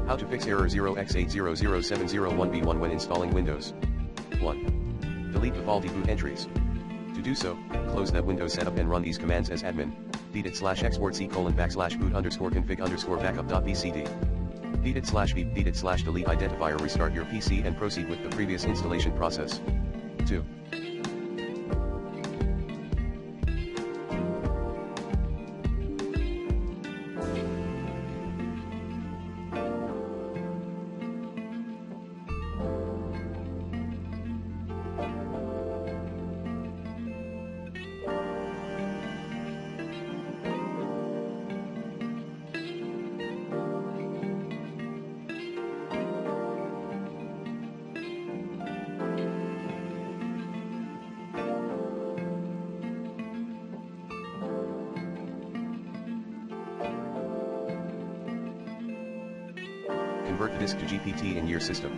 How to fix error 0x800701B1 when installing Windows. 1. Delete the faulty boot entries. To do so, close that Windows setup and run these commands as admin. /export c:\boot_config_backup.bcd. /v delete identifier. Restart your PC and proceed with the previous installation process. 2. Convert the disk to GPT in your system.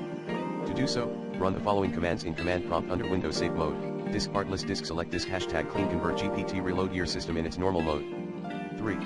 To do so, run the following commands in command prompt under Windows Save Mode. Disk part list disk select disk #clean convert GPT reload your system in its normal mode. 3.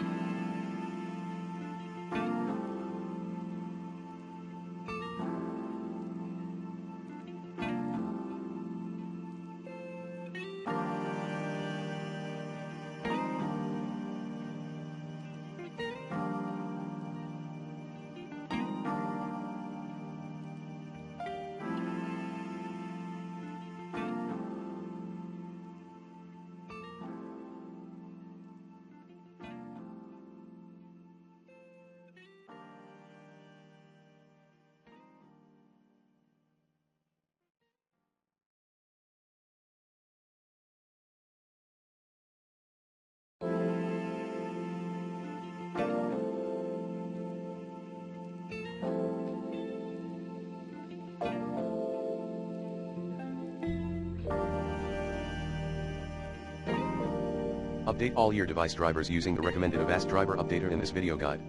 Update all your device drivers using the recommended Avast driver updater in this video guide.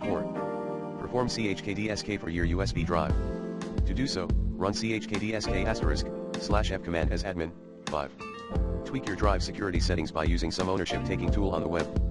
4. Perform CHKDSK for your USB drive. To do so, run CHKDSK*/f command as admin. 5. Tweak your drive security settings by using some ownership taking tool on the web.